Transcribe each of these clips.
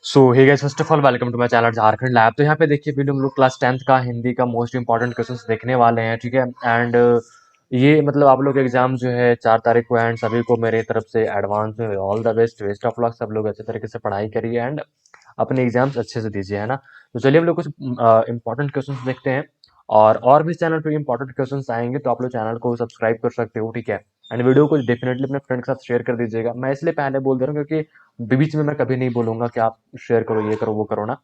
So hey guys, first of all welcome to my channel Jharkhand Lab. तो यहाँ पे देखिए वीडियो हम लोग क्लास 10th का हिंदी का मोस्ट इंपॉर्टेंट क्वेश्चंस देखने वाले हैं, ठीक है। एंड ये मतलब आप लोग एग्जाम जो है 4 तारीख को, एंड सभी को मेरे तरफ से एडवांस में all the best of luck. सब लोग अच्छे तरीके से पढ़ाई करिए एंड अपने एग्जाम्स अच्छे से दीजिए, है ना। तो चलिए हम लोग कुछ इंपॉर्टेंट क्वेश्चंस देखते हैं। और भी चैनल पे इंपॉर्टेंट क्वेश्चंस आएंगे तो आप लोग चैनल को सब्सक्राइब कर सकते हो, ठीक है। एंड वीडियो को डेफिनेटली अपने फ्रेंड के साथ शेयर कर दीजिएगा। मैं इसलिए पहले बोल दे रहा हूँ क्योंकि बीच में मैं कभी नहीं बोलूंगा कि आप शेयर करो, ये करो, वो करो ना।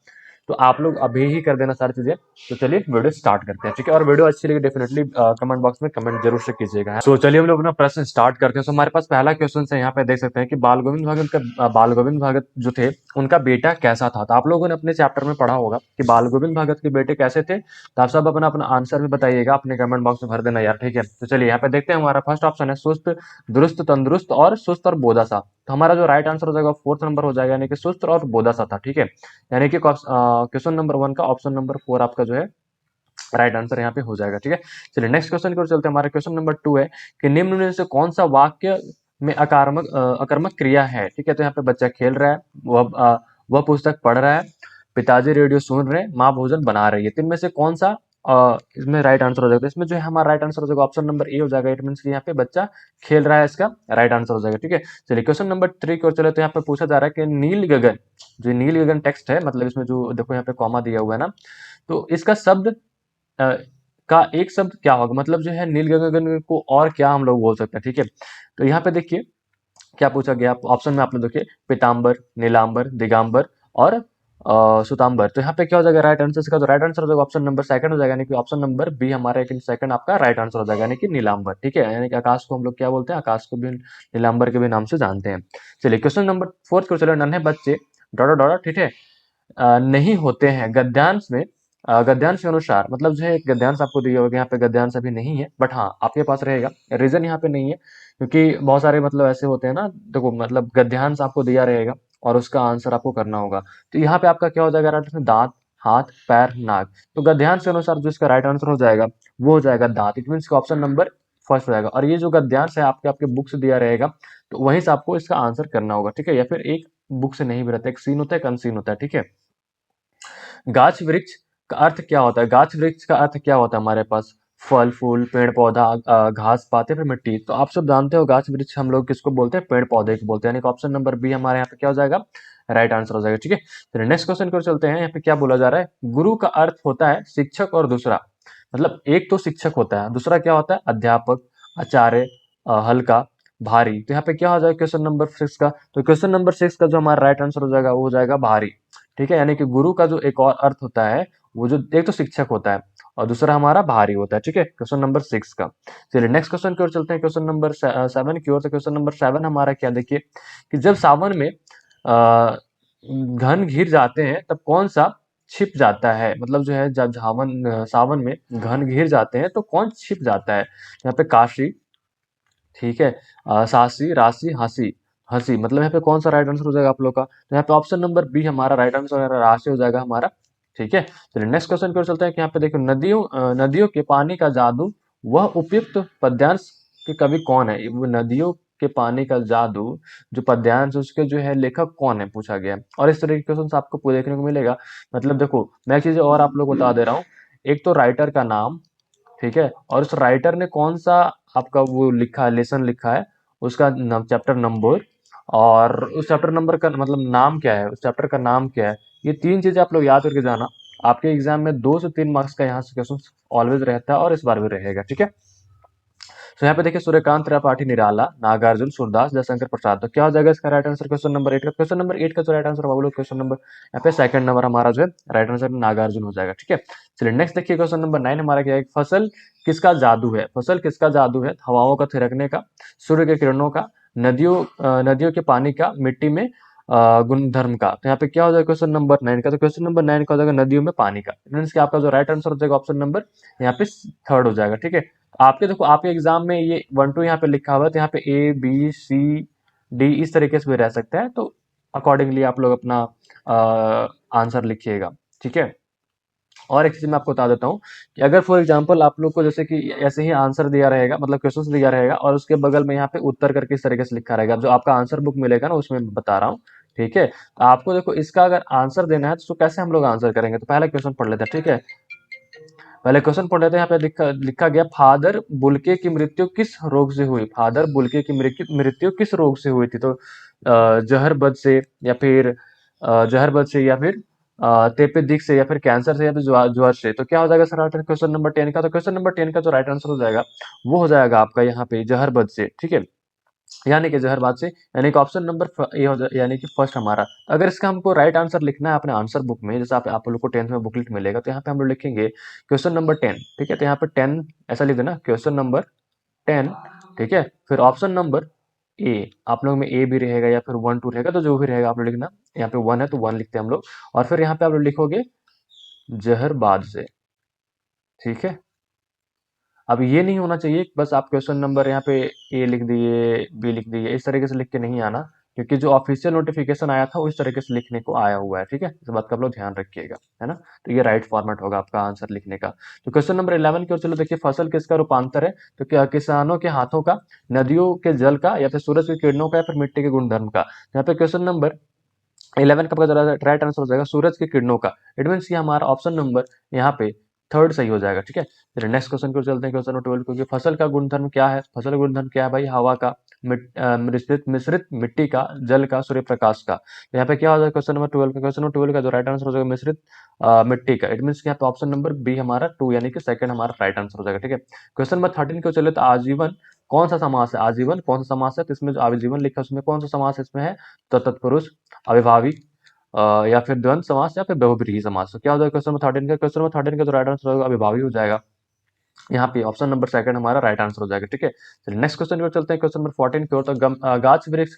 तो आप लोग अभी ही कर देना सारी चीजें। तो चलिए वीडियो स्टार्ट करते हैं, ठीक है। और वीडियो अच्छी लगी डेफिनेटली कमेंट बॉक्स में कमेंट जरूर से कीजिएगा। सो चलिए हम लोग अपना प्रश्न स्टार्ट करते हैं। सो हमारे पास पहला क्वेश्चन है, यहाँ पे देख सकते हैं कि बाल गोविंद भगत जो थे उनका बेटा कैसा था। तो आप लोगों ने अपने चैप्टर में पढ़ा होगा कि बाल गोविंद भगत के बेटे कैसे थे। तो आप सब अपना अपना आंसर भी बताइएगा, अपने कमेंट बॉक्स में भर देना यार, ठीक है। तो चलिए यहाँ पे देखते हैं। हमारा फर्स्ट ऑप्शन है सुस्त, दुरुस्त, तंदुरुस्त और सुस्त और बोधा। तो हमारा जो राइट आंसर हो जाएगा फोर्थ नंबर हो जाएगा, यानी कि सुस्त और बोधा सा था, ठीक है। यानी कि क्वेश्चन नंबर 1 का ऑप्शन नंबर 4 आपका जो है राइट आंसर यहाँ पे हो जाएगा, ठीक है। चलिए नेक्स्ट क्वेश्चन की ओर चलते हैं। हमारा क्वेश्चन नंबर 2 है कि निम्न में से कौन सा वाक्य में अकर्मक क्रिया है, ठीक है। तो यहाँ पे बच्चा खेल रहा है, वह पुस्तक पढ़ रहा है, पिताजी रेडियो सुन रहे हैं, माँ भोजन बना रही है। तो इनमें से कौन सा इसमें राइट आंसर हो जाएगा। तो इसमें जो है हमारा राइट आंसर हो जाएगा ऑप्शन नंबर ए हो जाएगा। इट मीन्स यहाँ पे बच्चा खेल रहा है, इसका राइट आंसर हो जाएगा, ठीक है। चलिए क्वेश्चन नंबर 3 की ओर चले। तो यहाँ पे पूछा जा रहा है कि नील गगन, जो नील गगन टेक्स्ट है, मतलब इसमें जो देखो यहाँ पे कॉमा दिया हुआ है ना, तो इसका शब्द अ, का एक शब्द क्या होगा। मतलब जो है नील गगन को और क्या हम लोग बोल सकते हैं, ठीक है। तो यहाँ पे देखिए क्या पूछा गया ऑप्शन में, आप लोग देखिए पीताम्बर, नीलांबर, दिगंबर और सुतांबर। तो यहाँ पे क्या हो जाएगा राइट आंसर का। जो राइट आंसर हो जाएगा ऑप्शन नंबर सेकंड हो जाएगा, यानी कि ऑप्शन नंबर बी हमारा एक सेकंड आपका राइट आंसर हो जाएगा, यानी कि नीलांबर, ठीक है। यानी कि आकाश को हम लोग क्या बोलते हैं, आकाश को भी नीलांबर के भी नाम से जानते हैं। चलिए क्वेश्चन नंबर 4 को चलो। नन्हे बच्चे डॉट डॉट, ठीक है, नहीं होते हैं गद्यांश में। गद्यांश के अनुसार, मतलब जो है एक गद्यांश आपको दिया होगा, यहाँ पे गद्यांश अभी नहीं है, बट हाँ आपके पास रहेगा। रीजन यहाँ पे नहीं है क्योंकि बहुत सारे मतलब ऐसे होते हैं ना, देखो मतलब गद्यांश आपको दिया रहेगा और उसका आंसर आपको करना होगा। तो यहाँ पे आपका क्या हो जाएगा राइट आंसर, दांत, हाथ, पैर, नाक। तो गद्यांश के अनुसार जो इसका राइट आंसर हो जाएगा वो हो जाएगा दांत। It mean option number first हो जाएगा। और ये जो गद्यांश है आपके आपके बुक से दिया रहेगा, तो वहीं से आपको इसका आंसर करना होगा, ठीक है। या फिर एक बुक से नहीं भी रहता, एक सीन होता है, एक अनसीन होता है, ठीक है। गाछ वृक्ष का अर्थ क्या होता है। गाछ वृक्ष का अर्थ क्या होता है हमारे पास, फल फूल, पेड़ पौधा, घास पाते, फिर मिट्टी। तो आप सब जानते हो गाछ वृक्ष हम लोग किसको बोलते हैं, पेड़ पौधे को बोलते हैं, यानी कि ऑप्शन नंबर बी हमारे यहाँ पे क्या हो जाएगा, राइट आंसर हो जाएगा, ठीक है। फिर नेक्स्ट क्वेश्चन की ओर चलते हैं। यहाँ पे क्या बोला जा रहा है, गुरु का अर्थ होता है शिक्षक और दूसरा, मतलब एक तो शिक्षक होता है, दूसरा क्या होता है, अध्यापक, आचार्य, हल्का, भारी। तो यहाँ पे क्या हो जाएगा क्वेश्चन नंबर 6 का। तो क्वेश्चन नंबर 6 का जो हमारा राइट आंसर हो जाएगा वो हो जाएगा भारी, ठीक है। यानी कि गुरु का जो एक और अर्थ होता है, वो जो एक तो शिक्षक होता है और दूसरा हमारा भारी होता है, ठीक है। क्वेश्चन नंबर 6 का। चलिए नेक्स्ट क्वेश्चन की ओर चलते हैं, क्वेश्चन नंबर 7 की ओर। तो क्वेश्चन नंबर 7 हमारा क्या, देखिए कि जब सावन में घन घिर जाते हैं तब कौन सा छिप जाता है। मतलब जो है जब सावन में घन घिर जाते हैं तो कौन छिप जाता है। यहाँ पे काशी, ठीक है, सासी, राशि, हंसी। हंसी मतलब यहाँ पे कौन सा राइट आंसर हो जाएगा आप लोग का। तो यहाँ पे ऑप्शन नंबर बी हमारा राइट आंसर है, राशि हो जाएगा हमारा, ठीक है। चलिए नेक्स्ट क्वेश्चन की ओर चलते हैं कि यहाँ पे देखो नदियों के पानी का जादू, वह उपयुक्त पद्यांश के कवि कौन है। वो नदियों के पानी का जादू जो पद्यांश उसके जो है लेखक कौन है पूछा गया है। और इस तरह के क्वेश्चन आपको पूरे देखने को मिलेगा। मतलब देखो मैं एक चीज और आप लोग बता दे रहा हूँ, एक तो राइटर का नाम, ठीक है, और उस राइटर ने कौन सा आपका वो लिखा है, लेसन लिखा है, उसका चैप्टर नंबर, और उस चैप्टर नंबर का मतलब नाम क्या है, उस चैप्टर का नाम क्या है। ये तीन चीजें आप लोग याद करके जाना। आपके एग्जाम में 2 से 3 मार्क्स का यहाँ से क्वेश्चन ऑलवेज रहता है और इस बार भी रहेगा, ठीक है। तो यहाँ पे देखिए सूर्यकांत त्रिपाठी निराला, नागार्जुन, सूरदास, जयशंकर प्रसाद। तो क्या हो जाएगा इसका राइट आंसर क्वेश्चन नंबर 8 का। क्वेश्चन नंबर 8 का जो राइट आंसर होगा वो लोग क्वेश्चन नंबर यहाँ पे सेकंड नंबर हमारा जो है राइट आंसर नागार्जुन हो जाएगा, ठीक है। चलिए नेक्स्ट देखिए क्वेश्चन नंबर 9 हमारा क्या है, फसल किसका जादू है। फसल किसका जादू है, हवाओं का थिरकने का, सूर्य के किरणों का, नदियों के पानी का, मिट्टी में गुणधर्म का। तो यहाँ पे क्या हो जाएगा क्वेश्चन नंबर 9 का। तो क्वेश्चन नंबर 9 का हो जाएगा नदियों में पानी का। मीन्स कि आपका जो राइट आंसर हो जाएगा ऑप्शन नंबर यहाँ पे थर्ड हो जाएगा, ठीक है। आपके देखो आपके एग्जाम में ये 1 2 यहाँ पे लिखा हुआ है, तो यहाँ पे A B C D इस तरीके से भी रह सकता है। तो अकॉर्डिंगली आप लोग अपना आंसर लिखिएगा, ठीक है। और एक चीज मैं आपको बता देता हूँ कि अगर फॉर एग्जांपल आप लोग को जैसे कि ऐसे ही आंसर दिया रहेगा, मतलब क्वेश्चन दिया रहेगा और उसके बगल में यहाँ पे उत्तर करके इस तरीके से लिखा रहेगा, जो आपका आंसर बुक मिलेगा ना उसमें मैं बता रहा हूँ, ठीक है, तो आपको देखो इसका अगर आंसर देना है तो कैसे हम लोग आंसर करेंगे, तो पहला क्वेश्चन पढ़ लेते हैं, ठीक है। पहले क्वेश्चन पढ़ लेते हैं। यहाँ पे लिखा गया, फादर बुल्के की मृत्यु किस रोग से हुई? फादर बुल्के की मृत्यु किस रोग से हुई थी? तो जहरबद से, या फिर जहरबद से, या फिर तेपेदिक से, या फिर कैंसर से, या फिर ज्वर से। तो क्या हो जाएगा सर आंसर क्वेश्चन नंबर 10 का? तो क्वेश्चन नंबर 10 का जो राइट आंसर हो जाएगा वो हो जाएगा आपका यहाँ पे जहरबद से, ठीक है। यानी कि जहरबाद से, यानी कि ऑप्शन नंबर ए हो जाए, यानी कि फर्स्ट हमारा। अगर इसका हमको राइट आंसर लिखना है अपने आंसर बुक में, जैसे आप लोग को 10th में बुकलेट मिलेगा, तो यहाँ पे हम लोग लिखेंगे क्वेश्चन नंबर 10, ठीक है। तो यहाँ पे 10 ऐसा लिख देना, क्वेश्चन नंबर 10, ठीक है। फिर ऑप्शन नंबर ए, आप लोग में ए भी रहेगा या फिर 1 2 रहेगा, तो जो भी रहेगा आप लोग लिखना। यहाँ पे 1 है तो 1 लिखते हैं हम लोग, और फिर यहाँ पे आप लोग लिखोगे जहरबाद से, ठीक है। अब ये नहीं होना चाहिए बस आप क्वेश्चन नंबर यहाँ पे ए लिख दिए, बी लिख दिए, इस तरीके से लिख के नहीं आना, क्योंकि जो ऑफिशियल नोटिफिकेशन आया था उस तरीके से लिखने को आया हुआ है, ठीक है। इस बात का आप लोग ध्यान रखिएगा, है ना। तो ये राइट फॉर्मेट होगा आपका आंसर लिखने का। तो क्वेश्चन नंबर 11 की ओर चलो, देखिए फसल किसका रूपांतर है? तो क्या किसानों के हाथों का, नदियों के जल का, या फिर सूरज की किरणों का, या फिर मिट्टी के गुणधर्म का? यहाँ पे क्वेश्चन नंबर 11 का राइट आंसर हो जाएगा सूरज की किरणों का। इट मीन्स ये हमारा ऑप्शन नंबर यहाँ पे थर्ड सही हो जाएगा, ठीक है। फिर नेक्स्ट क्वेश्चन को चलते हैं, क्वेश्चन नंबर 12, क्योंकि फसल का गुणधर्म क्या है? फसल का गुणधर्म क्या है भाई? हवा का, मिश्रित मिश्रित मिट्टी का, जल का, सूर्य प्रकाश का। तो यहाँ पे क्या हो जाएगा क्वेश्चन नंबर 12 का? क्वेश्चन नंबर 12 का जो राइट आंसर हो जाएगा मिश्रित मिट्टी का। इट मीन्स यहाँ पे ऑप्शन नंबर बी हमारा 2, यानी कि सेकंड हमारा राइट आंसर हो जाएगा, ठीक है। क्वेश्चन नंबर 13 को चले, तो आजीवन कौन सा समास है? आजीवन कौन सा समास है? तो इसमें जो आजीवन लिखा है उसमें कौन सा समास इसमें है? तो तत्पुरुष, अविभावी, या फिर द्वंद्व समास, या फिर बहुब्रीहि समास। तो क्या हो जाएगा क्वेश्चन नंबर 13 का? क्वेश्चन नंबर 13 का जो राइट आंसर होगा अविभावी हो जाएगा। यहाँ पे ऑप्शन नंबर सेकंड हमारा राइट आंसर हो जाएगा, ठीक है। चलिए नेक्स्ट क्वेश्चन पर चलते हैं, क्वेश्चन नंबर 14 की ओर। तो गाछ वृक्ष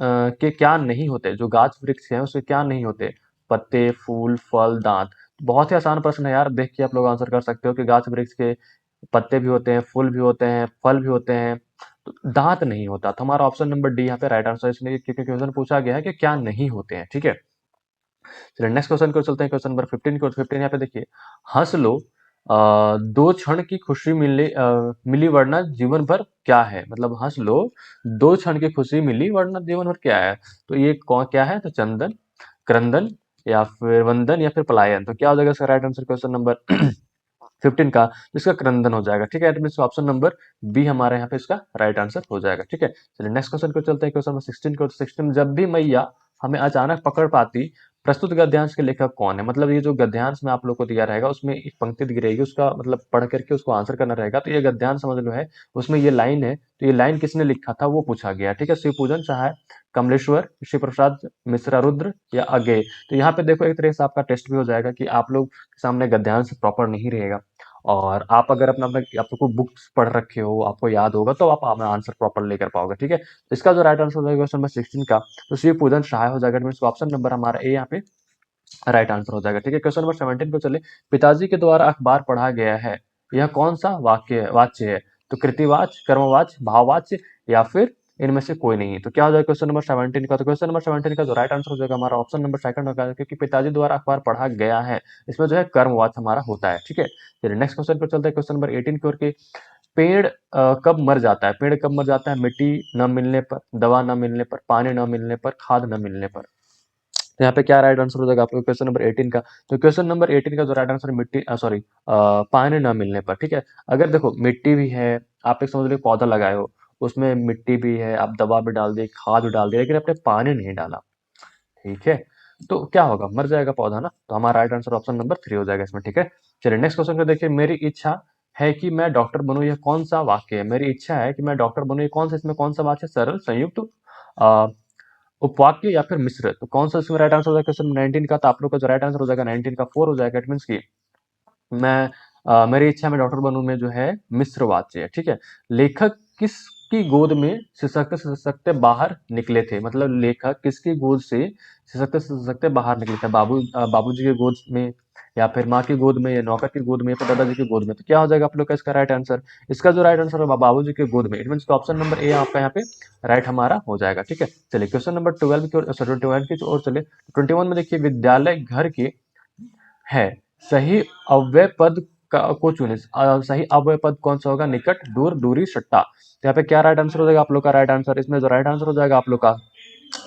के क्या नहीं होते? जो गाछ वृक्ष है उसके क्या नहीं होते? पत्ते, फूल, फल, दांत। बहुत ही आसान प्रश्न है यार, देख के आप लोग आंसर कर सकते हो कि गाछ वृक्ष के पत्ते भी होते हैं, फूल भी होते हैं, फल भी होते हैं, तो दांत नहीं होता। तो हमारा ऑप्शन नंबर डी यहाँ पे राइट आंसर है, इसलिए क्योंकि क्वेश्चन पूछा गया है कि क्या नहीं होते हैं, ठीक है। चलिए नेक्स्ट क्वेश्चन को चलते हैं, क्वेश्चन नंबर 15 को। 15 यहाँ पे देखिए, हंस लो, दो क्षण की खुशी मिली वरना जीवन भर क्या है? मतलब हंस लो, दो क्षण की खुशी मिली वरना जीवन भर क्या है? तो ये कौन क्या है? तो चंदन, क्रंदन, या फिर वंदन, या फिर पलायन। तो क्या हो जाएगा इसका राइट आंसर क्वेश्चन नंबर 15 का? तो इसका क्रंदन हो जाएगा, ठीक है। तो इसका ऑप्शन नंबर बी हमारे यहाँ पे इसका राइट आंसर हो जाएगा, ठीक है। चलिए नेक्स्ट क्वेश्चन को चलते हैं, क्वेश्चन नंबर 16 को। 16, जब भी मैया हमें अचानक पकड़ पाती, प्रस्तुत गद्यांश के लेखक कौन है? मतलब ये जो गद्यांश में आप लोग को दिया रहेगा उसमें एक पंक्ति दी रहेगी, उसका मतलब पढ़ करके उसको आंसर करना रहेगा। तो ये गद्यांश समझ लो है, उसमें ये लाइन है, तो ये लाइन किसने लिखा था वो पूछा गया, ठीक है। शिवपूजन सहाय, कमलेश्वर, शिव प्रसाद मिश्रा रुद्र, या अज्ञेय। तो यहाँ पे देखो एक तरह से आपका टेस्ट भी हो जाएगा कि आप लोग के सामने गद्यांश प्रॉपर नहीं रहेगा, और आप अगर अपना अपना आप लोग को बुक्स पढ़ रखे हो, आपको याद होगा, तो आप अपना आंसर प्रॉपर लेकर पाओगे, ठीक है। तो इसका जो राइट आंसर हो जाएगा क्वेश्चन नंबर 16 का, तो शिव पूजन सहाय हो जाएगा। मीन्स ऑप्शन नंबर हमारा ए यहाँ पे राइट आंसर हो जाएगा, ठीक है। क्वेश्चन नंबर 17 को चले, पिताजी के द्वारा अखबार पढ़ा गया है, यह कौन सा वाच्य है? तो कृतिवाच, कर्मवाच, भाववाच्य, या फिर इनमें से कोई नहीं। तो क्या हो जाएगा क्वेश्चन नंबर 17 का? तो क्वेश्चन नंबर 17 का जो राइट आंसर हो जाएगा हमारा ऑप्शन नंबर सेकंड होगा, क्योंकि पिताजी द्वारा अखबार पढ़ा गया है, इसमें जो है कर्मवाच हमारा होता है, ठीक है। चलिए नेक्स्ट क्वेश्चन पर चलते हैं, क्वेश्चन नंबर 18 की ओर के। पेड़ कब मर जाता है? पेड़ कब मर जाता है? मिट्टी न मिलने पर, दवा न मिलने पर, पानी न मिलने पर, खाद न मिलने पर। तो यहाँ पे क्या राइट आंसर हो जाएगा आपको क्वेश्चन नंबर 18 का? तो क्वेश्चन नंबर 18 का जो राइट आंसर है मिट्टी सॉरी पानी ना मिलने पर, ठीक है। अगर देखो मिट्टी भी है, आप एक समझ लो पौधा लगाए हो, उसमें मिट्टी भी है, आप दवा भी डाल दिए, खाद भी डाल दिए, लेकिन आपने पानी नहीं डाला, ठीक है, तो क्या होगा? मर जाएगा पौधा ना। तो हमारा राइट आंसर ऑप्शन नंबर 3 हो जाएगा इसमें, ठीक है। चलिए नेक्स्ट क्वेश्चन को देखिए, मेरी इच्छा है कि मैं डॉक्टर बनूं, यह कौन सा वाक्य है? मेरी इच्छा है कि मैं डॉक्टर बनूं, ये कौन सा, इसमें कौन सा वाक्य है? सरल, संयुक्त, उपवाक्य, या फिर मिश्र। तो कौन सा इसमें राइट आंसर हो जाएगा क्वेश्चन 19 का? तो आप लोग का जो राइट आंसर हो जाएगा 19 का 4 हो जाएगा। इट मीन्स की मैं मेरी इच्छा में डॉक्टर बनूं में जो है मिश्र वाच्य है, ठीक है। लेखक किसकी गोद में सिसकते सिसकते बाहर निकले थे? मतलब लेखक किसकी गोद से सिसकते बाहर निकले थे? बाबूजी के गोद में, या फिर माँ की गोद में, या नौकर की गोद में, या फिर दादाजी की गोद में। तो क्या हो जाएगा आप लोग का इसका राइट आंसर? इसका जो राइट आंसर है बाबूजी के गोद में। It means option number A आपका यहाँ पे राइट हमारा हो जाएगा, ठीक है। चलिए क्वेश्चन नंबर 12 की ओर, सॉरी 21 की ओर चले। 21 में देखिए, विद्यालय घर के है, सही अव्यय पद को चुने। सही अव्यय पद कौन सा होगा? निकट, दूर, दूरी, सट्टा। तो यहाँ पे क्या राइट आंसर हो जाएगा आप लोग का? राइट आंसर इसमें जो राइट आंसर हो जाएगा आप लोग का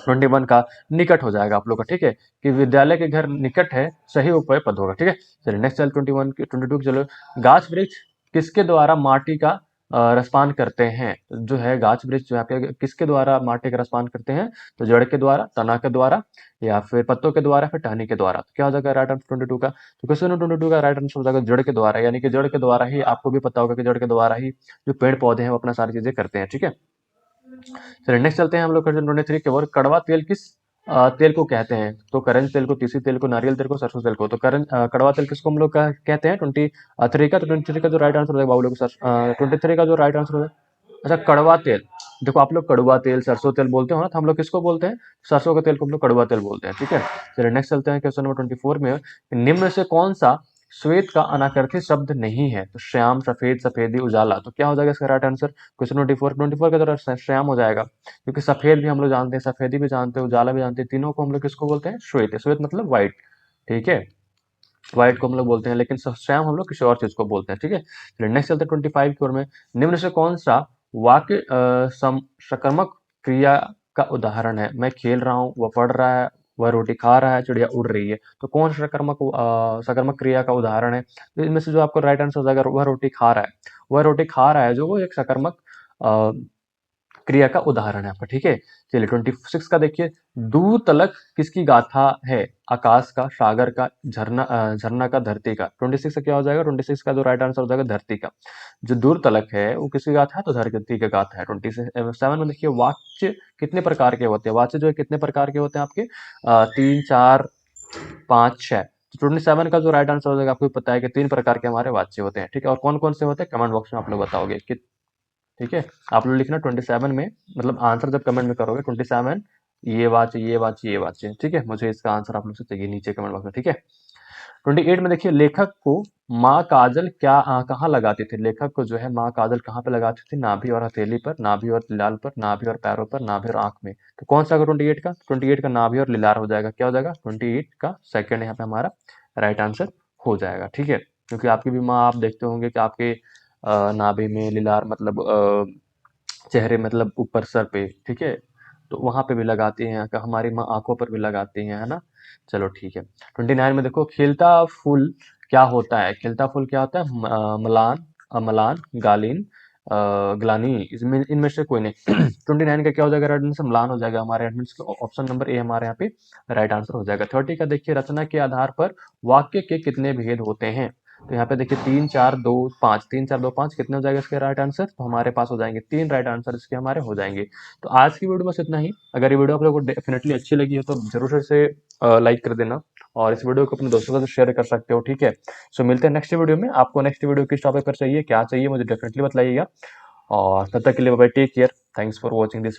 21 का निकट हो जाएगा आप लोग का, ठीक है, कि विद्यालय के घर निकट है, सही उपय पद होगा, ठीक है। चलिए नेक्स्ट चल 21 की 22 चलो, गाछ वृक्ष किसके द्वारा माटी का रसपान करते हैं? जो है गाछ वृक्ष जो है आपके किसके द्वारा माटी का रसपान करते हैं? तो जड़ के द्वारा, तना के द्वारा, या फिर पत्तों के द्वारा, फिर टहनी के द्वारा। तो क्या हो जाएगा राइट आंसर 22 का? तो क्वेश्चन 22 का राइट आंसर हो जाएगा जड़ के द्वारा, यानी कि जड़ के द्वारा ही, आपको भी पता होगा कि जड़ के द्वारा ही जो पेड़ पौधे हैं वो अपना सारी चीजें करते हैं, ठीक है। चलिए नेक्स्ट चलते हैं हम लोग क्वेश्चन 23 की ओर। कड़वा तेल किस तेल को कहते हैं? तो करंज तेल को, तीसी तेल को, नारियल तेल को, सरसों तेल को। तो कड़वा तेल किसको हम लोग कहते हैं? 23 का, तो 23 का जो राइट आंसर हो जाएगा बाबू लोग 23 का जो राइट आंसर हो जाएगा, अच्छा कड़वा तेल। देखो आप लोग कड़वा तेल, सरसों तेल बोलते हो ना, तो हम लोग किसको बोलते हैं? सरसों के तेल को हम लोग कड़वा तेल बोलते हैं, ठीक है। चलिए नेक्स्ट चलते हैं क्वेश्चन नंबर 24 में। निम्न में से कौन सा श्वेत का अनाकृति शब्द नहीं है? तो श्याम, सफेद, सफेदी, उजाला। तो क्या हो जाएगा इसका राइट आंसर? क्वेश्चन 24 का तो श्याम हो जाएगा, क्योंकि सफेद भी हम लोग जानते हैं, सफेदी भी जानते हैं, उजाला भी जानते हैं, तीनों को हम लोग किसको बोलते हैं? श्वेत। श्वेत मतलब व्हाइट, ठीक है, व्हाइट को हम लोग बोलते हैं, लेकिन श्याम हम लोग किसी और चीज को बोलते हैं, ठीक है। चलिए नेक्स्ट चलते हैं 25 की ओर में। निम्न से कौन सा वाक्य सकर्मक क्रिया का उदाहरण है? मैं खेल रहा हूँ, वह पढ़ रहा है, वह रोटी खा रहा है, चिड़िया उड़ रही है। तो कौन सा सकर्मक क्रिया का उदाहरण है? तो इनमें से जो आपको राइट आंसर हो जाएगा, वह रोटी खा रहा है। वह रोटी खा रहा है जो वो एक सकर्मक क्रिया का उदाहरण है आपका, ठीक है। चलिए 26 का देखिए, दूर तलक किसकी गाथा है? आकाश का, सागर का, झरना का, धरती का। 26 का क्या हो जाएगा? 26 का जो राइट आंसर हो जाएगा धरती का। जो दूर तलक है वो किसकी गाथा है? तो धरती का गाथा है। 27 में देखिए, वाच्य कितने प्रकार के होते हैं? वाच्य जो है कितने प्रकार के होते हैं आपके? 3, 4, 5, 6। 27 का जो राइट आंसर हो जाएगा, आपको पता है कि 3 प्रकार के हमारे वाच्य होते हैं, ठीक है। और कौन कौन से होते हैं कमेंट बॉक्स में आप लोग बताओगे कि, ठीक है। आप लोग लिखना 27 में, मतलब आंसर जब कमेंट में करोगे 27 ये वाच्य, ये वाच्य, ये वाच्य, ठीक है। मुझे इसका आंसर आप लोग से चाहिए नीचे कमेंट बॉक्स में, ठीक है। 28 में देखिए, लेखक को माँ काजल क्या कहाँ लगाती थी? लेखक को जो है माँ काजल कहाँ पे लगाती थी? नाभि और हथेली पर, नाभि और लिलार पर, नाभि और पैरों पर, नाभि और आंख में। तो कौन सा होगा 28 का? 28 का नाभि और लिलार हो जाएगा। क्या हो जाएगा? 28 का सेकंड यहाँ पे हमारा राइट आंसर हो जाएगा, ठीक है। क्योंकि आपकी भी माँ, आप देखते होंगे कि आपके नाभि में लिलार मतलब चेहरे मतलब ऊपर सर पे, ठीक है, तो वहां पे भी लगाती हैं, हमारी माँ आंखों पर भी लगाती हैं, है ना। चलो ठीक है। 29 में देखो, खिलता फूल क्या होता है? खिलता फूल क्या होता है? मलान, अमलान, गालीन, ग्लानी, इसमें इनमें से कोई नहीं। 29 का क्या हो जाएगा राइट आंसर? म्लान हो जाएगा हमारे ऑप्शन नंबर ए हमारे यहाँ पे राइट आंसर हो जाएगा। 30 का देखिए, रचना के आधार पर वाक्य के कितने भेद होते हैं? तो यहाँ पे देखिए 3, 4, 2, 5, 3, 4, 2, 5 कितने हो जाएगा इसके राइट आंसर? तो हमारे पास हो जाएंगे 3 राइट आंसर इसके हमारे हो जाएंगे। तो आज की वीडियो बस इतना ही। अगर ये वीडियो आप लोगों को डेफिनेटली अच्छी लगी हो तो जरूर से लाइक कर देना, और इस वीडियो को अपने दोस्तों के साथ शेयर कर सकते हो, ठीक है। सो मिलते हैं नेक्स्ट वीडियो में। आपको नेक्स्ट वीडियो किस टॉपिक पर चाहिए, क्या चाहिए, मुझे डेफिनेटली बताइएगा। और तब तक के लिए bye, take care, thanks for watching this.